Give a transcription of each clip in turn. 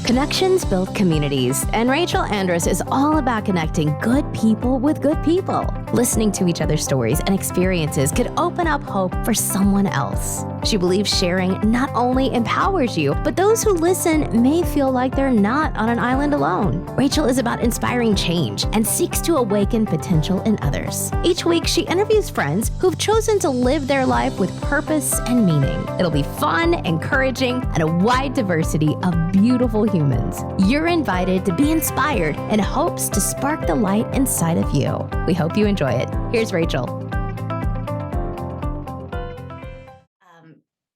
Connections build communities, and Rachel Andras is all about connecting good people with good people. Listening to each other's stories and experiences could open up hope for someone else. She believes sharing not only empowers you, but those who listen may feel like they're not on an island alone. Rachel is about inspiring change and seeks to awaken potential in others. Each week, she interviews friends who've chosen to live their life with purpose and meaning. It'll be fun, encouraging, and a wide diversity of beautiful humans. You're invited to be inspired and hopes to spark the light inside of you. We hope you enjoy it. Here's Rachel.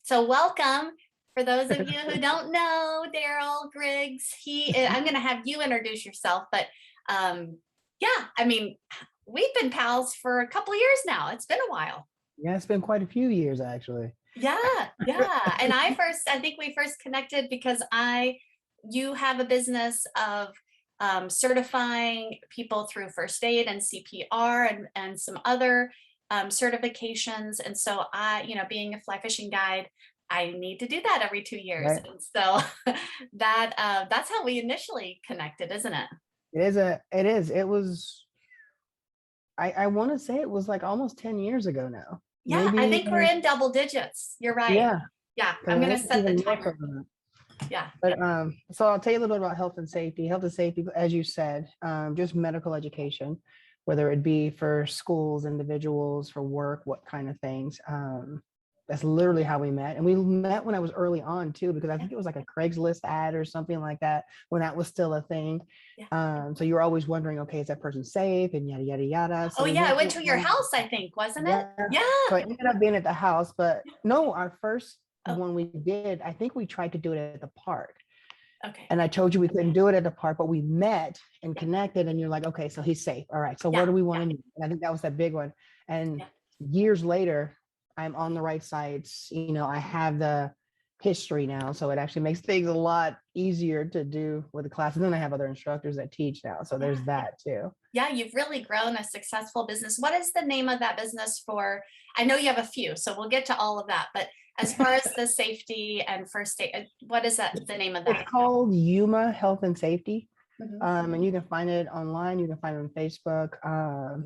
So welcome. For those of you who don't know Daryl Griggs, I'm going to have you introduce yourself, but we've been pals for a couple of years now. It's been a while. Yeah, it's been quite a few years actually. Yeah. And I think we first connected because you have a business of certifying people through first aid and CPR and some other certifications. And so being a fly fishing guide, I need to do that every 2 years. Right. And so that's how we initially connected, isn't it? It is. It was, I want to say it was like almost 10 years ago now. Yeah, maybe, I think we're in double digits. You're right. Yeah. I'm going to set the timer. Yeah. But so I'll tell you a little bit about health and safety. Health and safety, as you said, just medical education, whether it be for schools, individuals, for work, what kind of things. That's literally how we met. And we met when I was early on too, because I think it was like a Craigslist ad or something like that when that was still a thing. Yeah. So you were always wondering, okay, is that person safe and yada, yada, yada. So I went to your house, I think, wasn't it? Yeah. So I ended up being at the house, but no, our first one we did, I think we tried to do it at the park. Okay. And I told you we couldn't do it at the park, but we met and connected, and you're like, okay, so he's safe. All right. So where do we want to meet? And I think that was that big one. And years later, I'm on the right sides. I have the history now, so it actually makes things a lot easier to do with the class. And then I have other instructors that teach now. So there's that too. Yeah, you've really grown a successful business. What is the name of that business for? I know you have a few, so we'll get to all of that. But as far as the safety and first aid, what is the name of that? It's called Umaa Health and Safety. Mm-hmm. And you can find it online. You can find it on Facebook.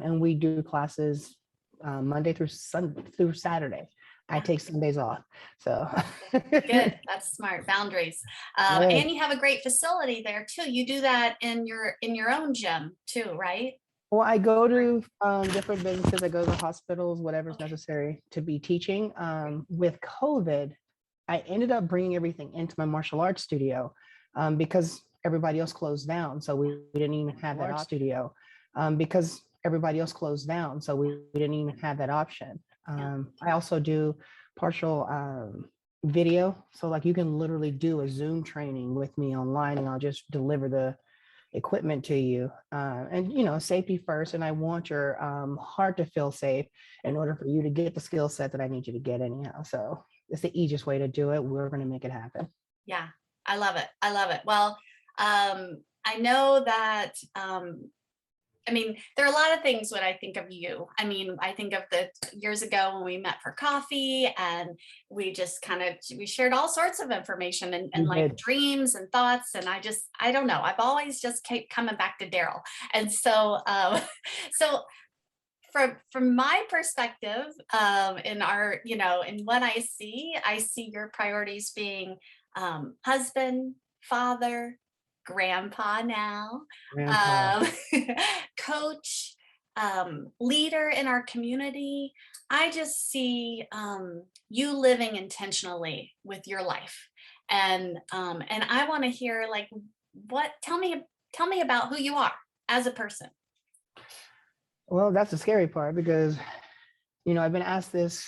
And we do classes Monday through Saturday. I take Sundays off. So good. That's smart. Boundaries. And you have a great facility there too. You do that in your own gym too, right? Well, I go to different businesses. I go to hospitals, whatever's necessary to be teaching. With COVID, I ended up bringing everything into my martial arts studio because everybody else closed down. So we didn't even have that studio because everybody else closed down. So we didn't even have that option. I also do partial video. So like you can literally do a Zoom training with me online and I'll just deliver the equipment to you. And safety first. And I want your heart to feel safe in order for you to get the skill set that I need you to get anyhow. So it's the easiest way to do it. We're going to make it happen. Yeah, I love it. Well, I know that there are a lot of things when I think of you. I think of the years ago when we met for coffee and we just we shared all sorts of information and like dreams and thoughts. And I don't know, I've always just kept coming back to Daryl. And so, from my perspective, in what I see your priorities being husband, father, grandpa now, coach, leader in our community. I just see you living intentionally with your life, and I want to hear tell me about who you are as a person. Well, that's the scary part because I've been asked this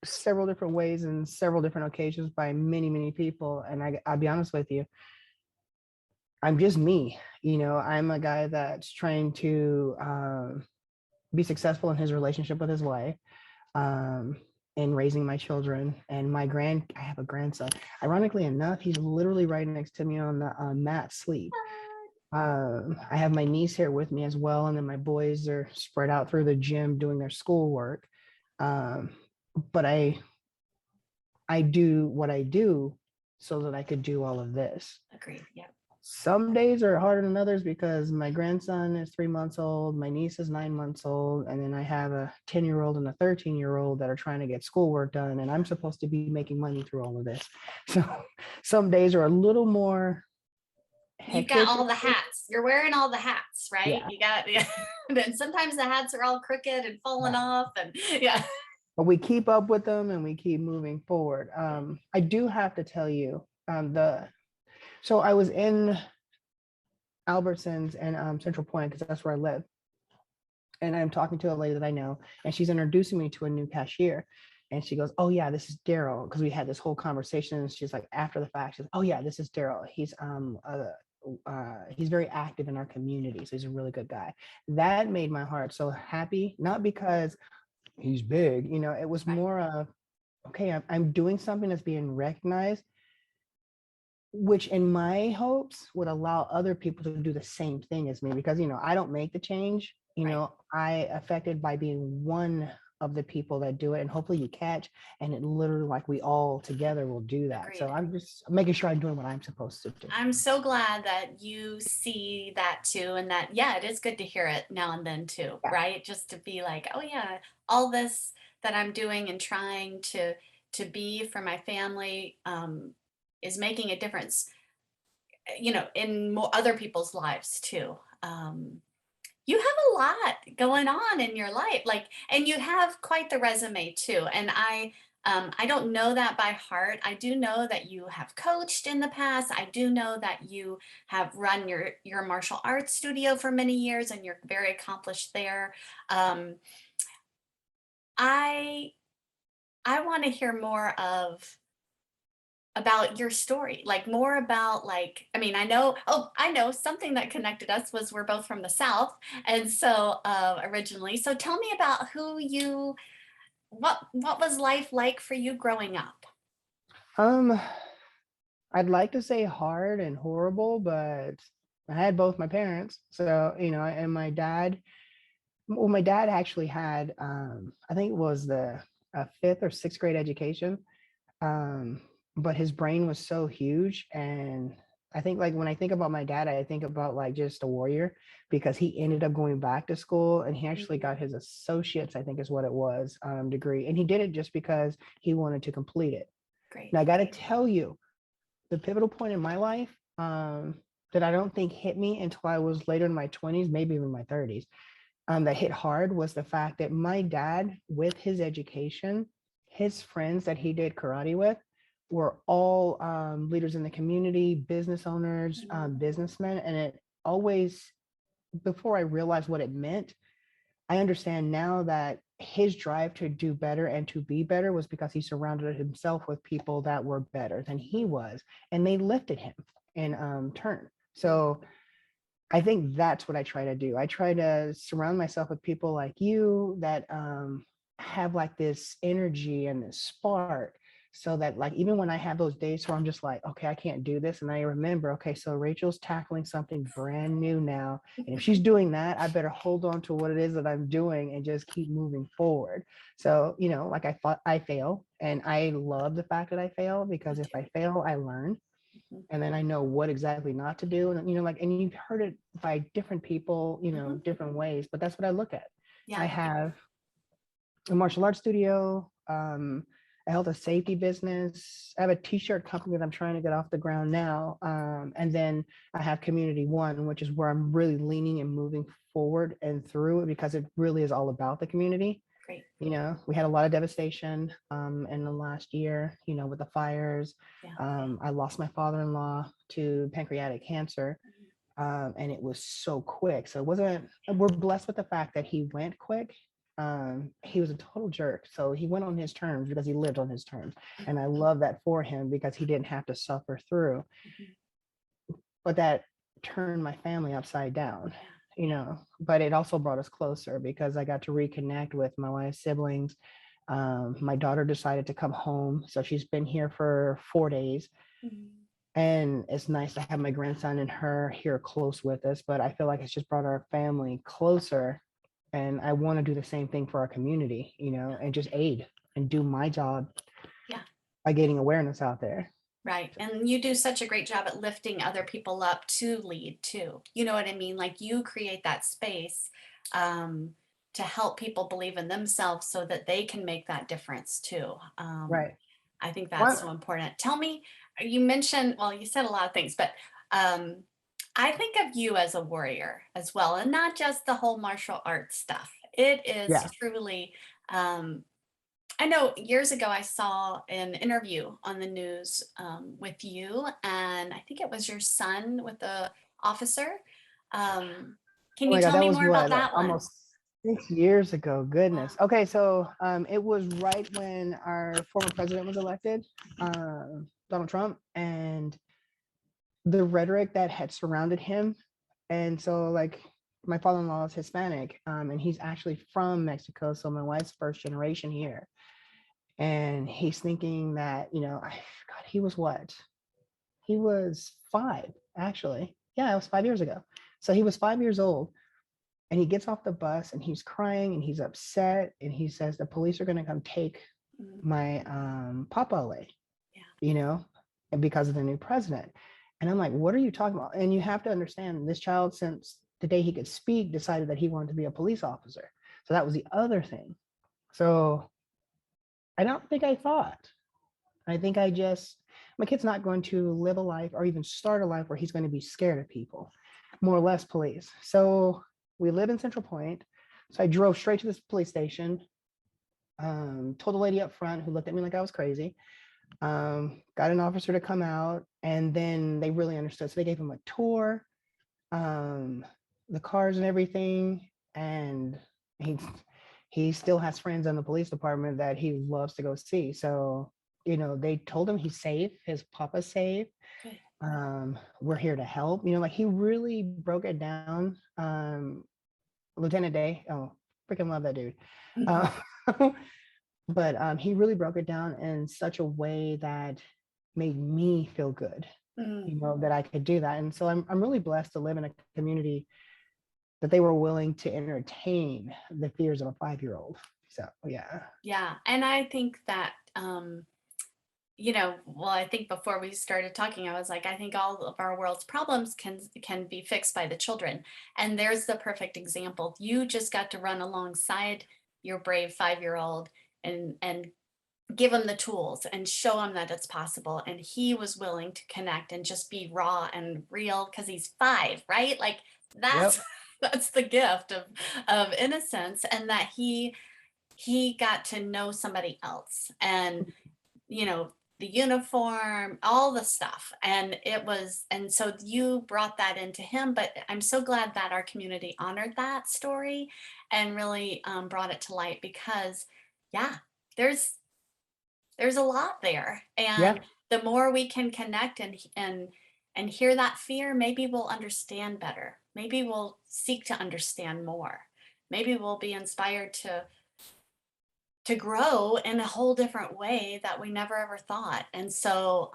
several different ways and several different occasions by many people, and I'll be honest with you, I'm just me. I'm a guy that's trying to be successful in his relationship with his wife, in raising my children, and I have a grandson. Ironically enough, he's literally right next to me on the mat asleep. I have my niece here with me as well, and then my boys are spread out through the gym doing their schoolwork. But I do what I do so that I could do all of this. Agreed. Yeah. Some days are harder than others because my grandson is 3 months old, my niece is 9 months old, and then I have a 10-year-old and a 13-year-old that are trying to get schoolwork done, and I'm supposed to be making money through all of this. So some days are a little more You've hectic. got all the hats. You're wearing all the hats, right? Yeah. You got, and sometimes the hats are all crooked and falling off, and yeah. But we keep up with them and we keep moving forward. I do have to tell you, so I was in Albertsons and Central Point because that's where I live. And I'm talking to a lady that I know, and she's introducing me to a new cashier. And she goes, "Oh yeah, this is Daryl," because we had this whole conversation. And she's like, after the fact, she's, "Oh yeah, this is Daryl. He's very active in our community, so he's a really good guy." That made my heart so happy, not because he's big, it was more of, okay, I'm doing something that's being recognized, which in my hopes would allow other people to do the same thing as me, because I don't make the change, I affected by being one of the people that do it, and hopefully you catch, and it literally, like, we all together will do that. Agreed. So I'm just making sure I'm doing what I'm supposed to do. I'm so glad that you see that too, and that, yeah, it is good to hear it now and then too, right? Just to be like, oh yeah, all this that I'm doing and trying to be for my family is making a difference, in more other people's lives too. You have a lot going on in your life, and you have quite the resume too. And I don't know that by heart. I do know that you have coached in the past. I do know that you have run your martial arts studio for many years, and you're very accomplished there. I want to hear more about your story, more about, I know something that connected us was we're both from the South, and so originally. So tell me about what was life like for you growing up? I'd like to say hard and horrible, but I had both my parents. So, and my dad, well, my dad actually had, I think it was the fifth or sixth grade education. But his brain was so huge. And I think, like, when I think about my dad, I think about like just a warrior, because he ended up going back to school and he actually got his associates, I think is what it was, degree. And he did it just because he wanted to complete it. Great. Now I got to tell you, the pivotal point in my life that I don't think hit me until I was later in my 20s, maybe even my 30s, that hit hard, was the fact that my dad, with his education, his friends that he did karate with were all leaders in the community, business owners, businessmen. And it always, before I realized what it meant, I understand now that his drive to do better and to be better was because he surrounded himself with people that were better than he was, and they lifted him in turn. So I think that's what I try to do. I try to surround myself with people like you that have like this energy and this spark, so that, like, even when I have those days where I'm just like, okay, I can't do this, and I remember, okay, so Rachel's tackling something brand new now, and if she's doing that, I better hold on to what it is that I'm doing and just keep moving forward. So, like, I fail, and I love the fact that I fail, because if I fail, I learn, and then I know what exactly not to do. And and you've heard it by different people, different ways, but that's what I look at. I have a martial arts studio, a health and safety business. I have a t-shirt company that I'm trying to get off the ground now. And then I have Community One, which is where I'm really leaning and moving forward and through it, because it really is all about the community. Great. We had a lot of devastation in the last year, with the fires. I lost my father-in-law to pancreatic cancer. And it was so quick. So we're blessed with the fact that he went quick. He was a total jerk. So he went on his terms because he lived on his terms. And I love that for him, because he didn't have to suffer through. But that turned my family upside down, but it also brought us closer, because I got to reconnect with my wife's siblings. My daughter decided to come home. So she's been here for 4 days. And it's nice to have my grandson and her here close with us, but I feel like it's just brought our family closer. And I want to do the same thing for our community, and just aid and do my job by getting awareness out there. Right. And you do such a great job at lifting other people up to lead too. You know what I mean? Like you create that space um, to help people believe in themselves so that they can make that difference too. Right. I think that's What? so important. Tell me, you mentioned, well, you said a lot of things, but um, I think of you as a warrior as well, and not just the whole martial arts stuff. It is Yeah. truly, um, I know years ago I saw an interview on the news with you, and I think it was your son with the officer. Um, Oh can you my God, tell that me was more about what, like that one? almost 6 years ago. Wow. Goodness. Okay, so it was right when our former president was elected, Donald Trump, and the rhetoric that had surrounded him. And so, like, my father-in-law is Hispanic, and he's actually from Mexico. So my wife's first generation here, and he's thinking that, God, he was what? He was 5, actually. Yeah, it was 5 years ago. So he was 5 years old. And he gets off the bus and he's crying and he's upset. And he says, the police are going to come take Mm, my papa away, yeah. and because of the new president. And I'm like, what are you talking about? And you have to understand, this child, since the day he could speak, decided that he wanted to be a police officer. So that was the other thing. So I don't think I thought. I think my kid's not going to live a life or even start a life where he's going to be scared of people, more or less police. So we live in Central Point. So I drove straight to this police station, told the lady up front, who looked at me like I was crazy, got an officer to come out, and then they really understood. So they gave him a tour, um, the cars and everything. And he still has friends in the police department that he loves to go see. So, they told him he's safe, his papa's safe. Good. We're here to help. Like, he really broke it down. Lieutenant Day, oh, freaking love that dude. Uh, but he really broke it down in such a way that made me feel good, Mm. that I could do that. And so I'm really blessed to live in a community that they were willing to entertain the fears of a 5-year-old. So yeah. Yeah. And I think that, well, I think before we started talking, I was like, I think all of our world's problems can be fixed by the children. And there's the perfect example. You just got to run alongside your brave 5-year-old and give him the tools and show him that it's possible. And he was willing to connect and just be raw and real because he's 5, right? Like that's Yep. that's the gift of innocence, and that he got to know somebody else, and you know the uniform, all the stuff, and so you brought that into him. But I'm so glad that our community honored that story and really brought it to light, because yeah, there's there's a lot there, Yeah. and the more we can connect and hear that fear, maybe we'll understand better, maybe we'll seek to understand more, maybe we'll be inspired to grow in a whole different way that we never ever thought. And so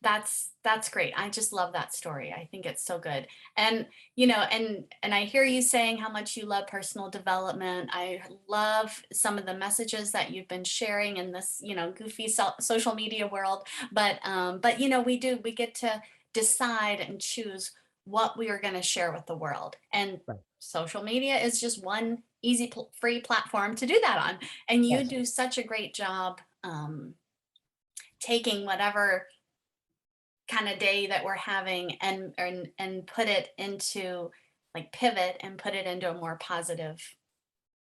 that's great. I just love that story. I think it's so good. And and I hear you saying how much you love personal development. I love some of the messages that you've been sharing in this, goofy social media world. But we get to decide and choose what we are going to share with the world. And Right. social media is just one easy free platform to do that on. And you Yes. do such a great job taking whatever kind of day that we're having and put it into, like, pivot and put it into a more positive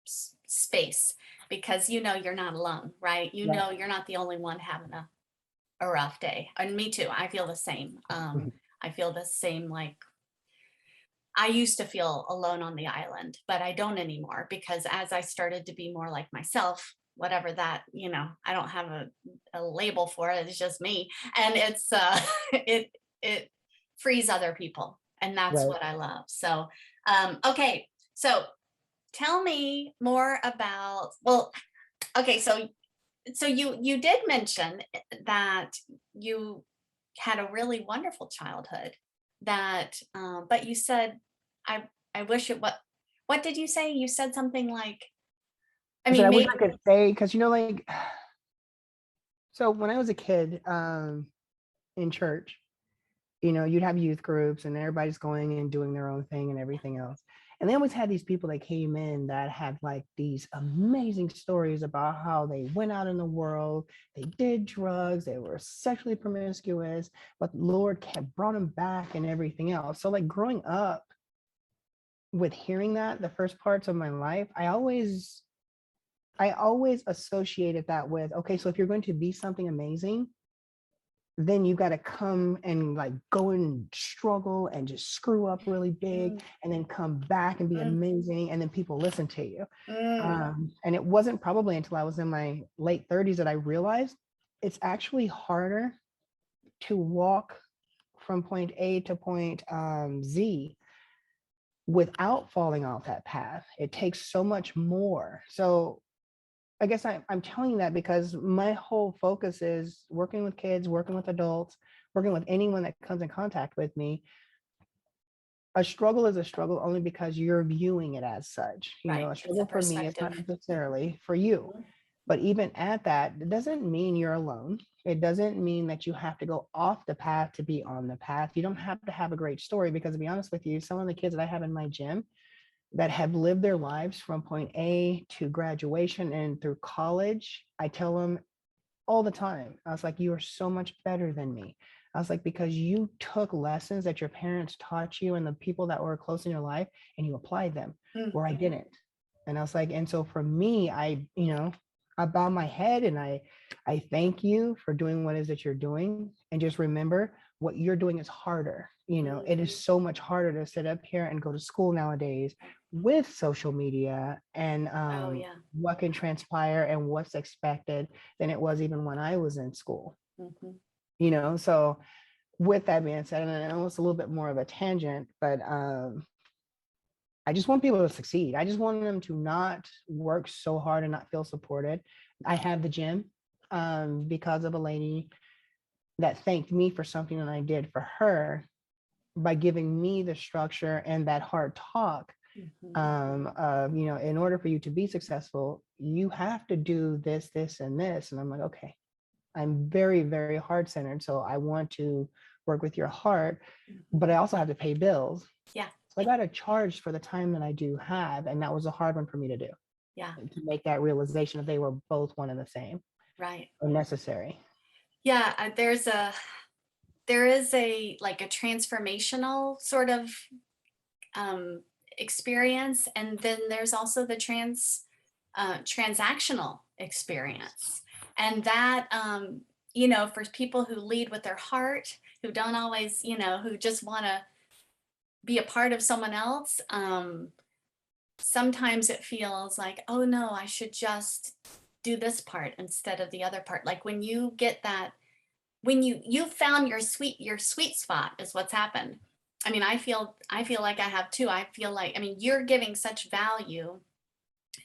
space, because you're not alone, right? Right. You're not the only one having a rough day. And me too, I feel the same. Mhm. I feel the same. Like, I used to feel alone on the island, but I don't anymore, because as I started to be more like myself, whatever that, I don't have a label for it. It's just me. And it's it frees other people. And that's Right. what I love. So okay. So tell me more about, well, okay, so you did mention that you had a really wonderful childhood, that but you said, i I wish it, what did you say? You said something like, I I said mean, I wish I maybe. could say, because like, so when I was a kid, in church. You know, you'd have youth groups and everybody's going and doing their own thing and everything else. And they always had these people that came in that had like these amazing stories about how they went out in the world, they did drugs, they were sexually promiscuous, but the Lord kept brought them back and everything else. So like growing up with hearing that the first parts of my life, I always associated that with, okay, so if you're going to be something amazing, then you got to come and like go and struggle and just screw up really big and then come back and be amazing. And then people listen to you. And it wasn't probably until I was in my late 30s that I realized it's actually harder to walk from point A to point Z without falling off that path. It takes so much more. So I guess I'm telling you that because my whole focus is working with kids, working with adults, working with anyone that comes in contact with me. A struggle is a struggle only because you're viewing it as such. You know, a struggle for me is not necessarily for you. But even at that, it doesn't mean you're alone. It doesn't mean that you have to go off the path to be on the path. You don't have to have a great story because, to be honest with you, some of the kids that I have in my gym that have lived their lives from point A to graduation and through college, I tell them all the time, I was like, you are so much better than me. I was like, because you took lessons that your parents taught you and the people that were close in your life and you applied them where I didn't. And I was like, and so for me, I bow my head and I thank you for doing what it is that you're doing. And just remember, what you're doing is harder. You know, it is so much harder to sit up here and go to school nowadays with social media and what can transpire and what's expected than it was even when I was in school. You know, so with that being said, and I know it's a little bit more of a tangent, but I just want people to succeed. I just want them to not work so hard and not feel supported. I have the gym because of a lady that thanked me for something that I did for her by giving me the structure and that hard talk. You know, in order for you to be successful, you have to do this, this, and this. And I'm like, okay, I'm very, very heart-centered. So I want to work with your heart, but I also have to pay bills. Yeah. So I got to charge for the time that I do have. And that was a hard one for me to do. Yeah. To make that realization that they were both one and the same. Right. Or necessary. Yeah. There is a like a transformational sort of experience. And then there's also the transactional experience. And that, you know, for people who lead with their heart, who don't always, you know, who just want to be a part of someone else, sometimes it feels like, oh no, I should just do this part instead of the other part. Like when you get that, when you found your sweet spot is what's happened. I mean, I feel like I have too. I feel like, I mean, you're giving such value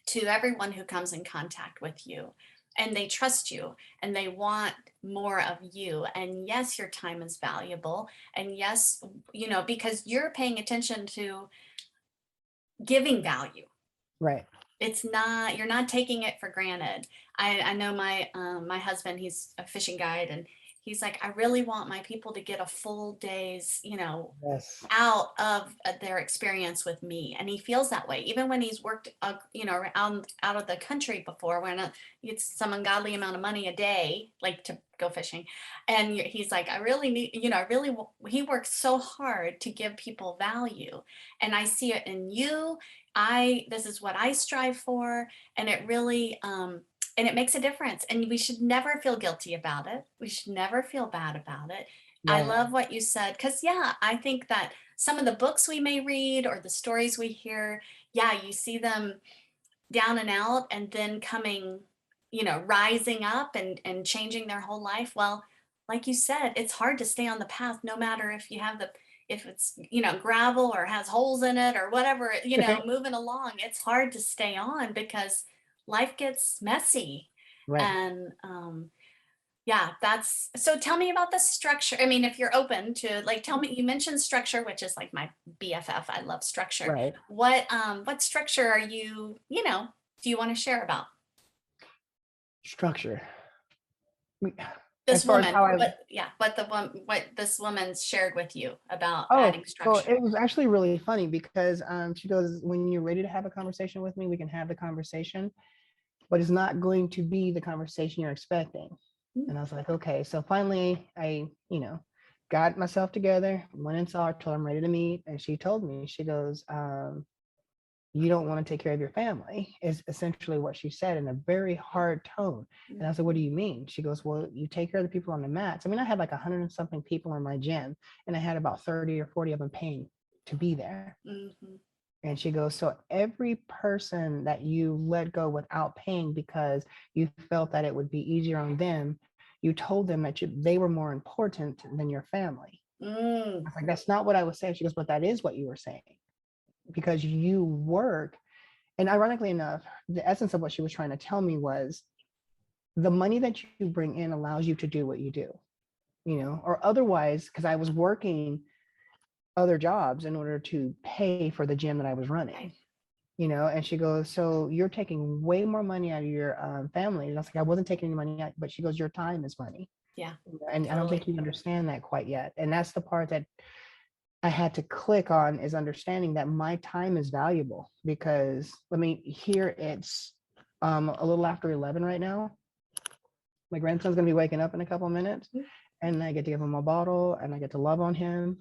to everyone who comes in contact with you, and they trust you and they want more of you. And yes, your time is valuable. And yes, you know, because you're paying attention to giving value. Right. It's not, you're not taking it for granted. I know my husband, he's a fishing guide, and he's like, I really want my people to get a full day's, you know, out of their experience with me. And he feels that way, even when he's worked, you know, out of the country before, when it's some ungodly amount of money a day, like to go fishing. And he's like, I really need, you know, he works so hard to give people value. And I see it in you. This is what I strive for. And it really, and it makes a difference, and we should never feel guilty about it. We should never feel bad about it. Yeah. I love what you said, because I think that some of the books we may read or the stories we hear, you see them down and out and then coming, you know, rising up and changing their whole life. Well, like you said, it's hard to stay on the path, no matter if you have if it's, you know, gravel or has holes in it or whatever, you know, moving along. It's hard to stay on because life gets messy. Right. And that's, so tell me about the structure. I mean, if you're open to, like, tell me, you mentioned structure, which is like my BFF. I love structure. Right. What structure are you do you want to share about? Structure. as far as how I, what this woman shared with you about oh, adding well, structure. it was actually really funny because she goes, when you're ready to have a conversation with me, we can have the conversation, but it's not going to be the conversation you're expecting. Mm. And I was like, okay. So finally I, got myself together, went and saw her, told her I'm ready to meet. And she told me, she goes, you don't want to take care of your family, is essentially what she said in a very hard tone. And I said, what do you mean? She goes, well, you take care of the people on the mats. I mean, I had like 100 and something people in my gym, and I had about 30 or 40 of them paying to be there. Mm-hmm. And she goes, so every person that you let go without paying because you felt that it would be easier on them, you told them that they were more important than your family. Mm. I was like, that's not what I was saying. She goes, but that is what you were saying, because you work. And ironically enough, the essence of what she was trying to tell me was the money that you bring in allows you to do what you do, or otherwise, because I was working other jobs in order to pay for the gym that I was running, and she goes, so you're taking way more money out of your family. And I was like, I wasn't taking any money out, but she goes, your time is money. Yeah. And totally. I don't think you understand that quite yet. And that's the part that I had to click on, is understanding that my time is valuable, because here it's a little after 11 right now. My grandson's gonna be waking up in a couple of minutes, and I get to give him a bottle and I get to love on him.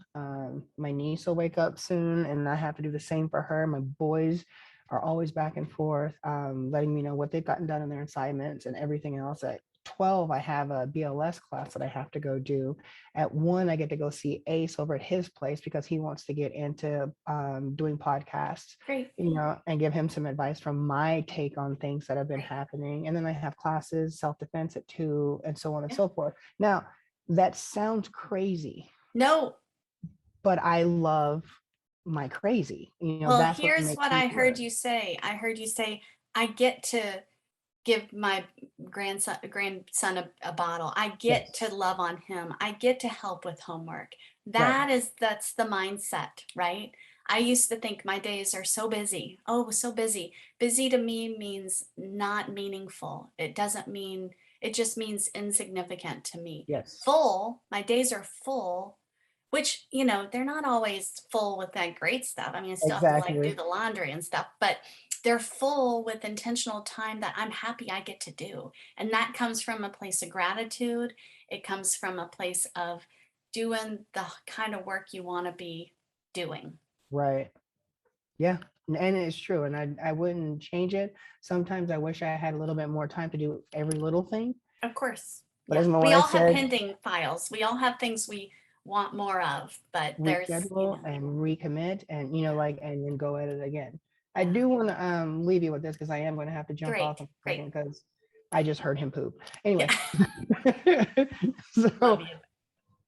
My niece will wake up soon and I have to do the same for her. My boys are always back and forth, letting me know what they've gotten done in their assignments and everything else. At 12, I have a BLS class that I have to go do. At 1, I get to go see Ace over at his place because he wants to get into doing podcasts. Great. And give him some advice from my take on things that have been happening. And then I have classes, self-defense at 2, and so on and so forth. Now, that sounds crazy. No. But I love my crazy. Well, that's here's what I heard you say. I heard you say, I get to give my grandson a bottle. I get to love on him. I get to help with homework. That's the mindset, right? I used to think my days are so busy. Oh, so busy. Busy to me means not meaningful. It just means insignificant to me. Yes. Full, my days are full, which, they're not always full with that great stuff. I mean, I still have to do the laundry and stuff, but they're full with intentional time that I'm happy I get to do. And that comes from a place of gratitude. It comes from a place of doing the kind of work you want to be doing. Right. Yeah. And it's true. And I wouldn't change it. Sometimes I wish I had a little bit more time to do every little thing. Of course. But as my we wife all said, have pending files. We all have things we want more of, but there's reschedule and recommit and and then go at it again. I do want to leave you with this, because I am going to have to jump off in a second, because I just heard him poop. Anyway, so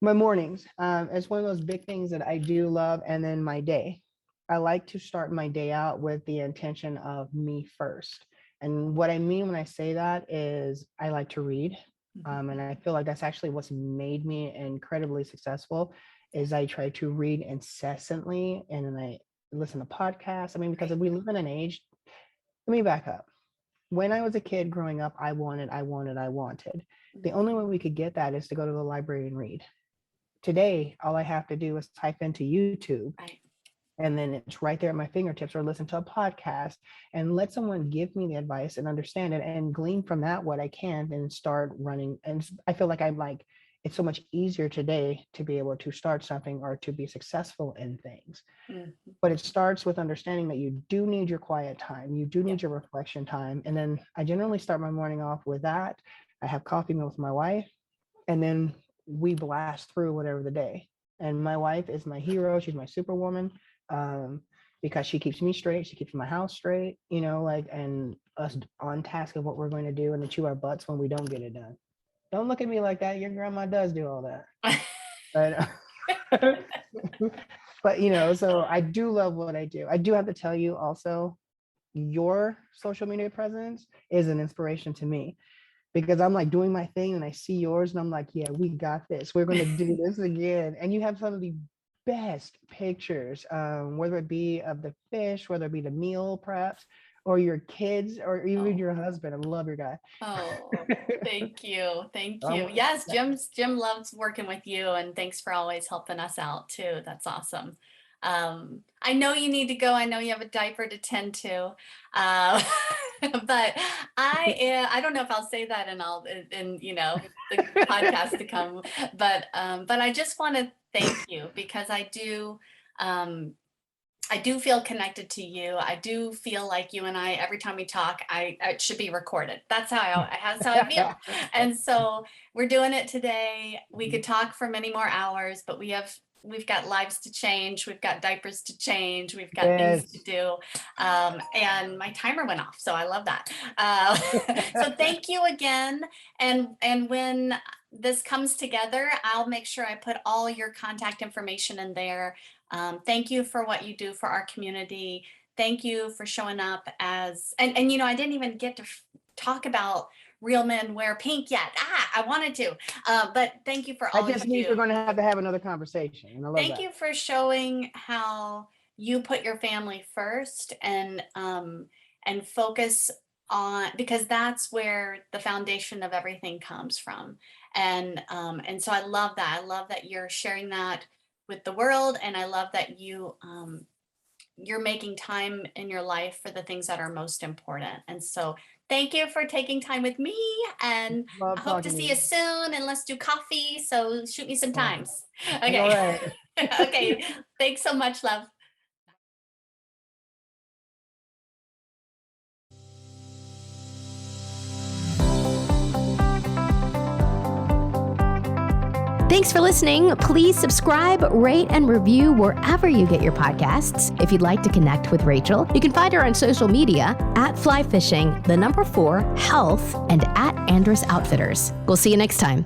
my mornings, it's one of those big things that I do love. And then my day, I like to start my day out with the intention of me first. And what I mean when I say that is I like to read. And I feel like that's actually what's made me incredibly successful, is I try to read incessantly, and then I listen to podcasts. I mean, because we live in an age, let me back up. When I was a kid growing up, I wanted. The only way we could get that is to go to the library and read. Today, all I have to do is type into YouTube. And then it's right there at my fingertips, or listen to a podcast and let someone give me the advice and understand it and glean from that what I can, and start running. And I feel like it's so much easier today to be able to start something or to be successful in things. But it starts with understanding that you do need your quiet time. You do need your reflection time. And then I generally start my morning off with that. I have coffee with my wife, and then we blast through whatever the day. And my wife is my hero. She's my superwoman. Because she keeps me straight, she keeps my house straight, and us on task of what we're going to do, and to chew our butts when we don't get it done. Don't look at me like that. Your grandma does do all that. But so I do love what I do. I do have to tell you also, your social media presence is an inspiration to me, because I'm like doing my thing and I see yours and I'm like, yeah, we got this. We're going to do this again. And you have some of the best pictures, whether it be of the fish, whether it be the meal preps, or your kids or even Oh. your husband. I love your guy. Oh, thank you. Thank Um, you. Yes, Jim loves working with you, and thanks for always helping us out too. That's awesome. I know you need to go. I know you have a diaper to tend to. Uh, but I don't know if I'll say that in the podcast to come, but I just want to thank you because I do feel connected to you. I do feel like you and I, every time we talk, it should be recorded. That's how I feel. And so we're doing it today. We could talk for many more hours, but we've got lives to change. We've got diapers to change. We've got things to do. And my timer went off. So I love that. So thank you again. And when this comes together, I'll make sure I put all your contact information in there. Thank you for what you do for our community. Thank you for showing up and I didn't even get to talk about Real Men Wear Pink yet. I wanted to, but thank you for all I just means we're going to have another conversation. And I love Thank you for showing how you put your family first and focus on, because that's where the foundation of everything comes from. And so I love that. I love that you're sharing that with the world, and I love that you're making time in your life for the things that are most important. And so thank you for taking time with me, and I hope to see you soon, and let's do coffee. So shoot me some times. Okay. All right. Okay. Thanks so much, love. Thanks for listening. Please subscribe, rate, and review wherever you get your podcasts. If you'd like to connect with Rachel, you can find her on social media at Flyfishing, 4 Health, and at Andras Outfitters. We'll see you next time.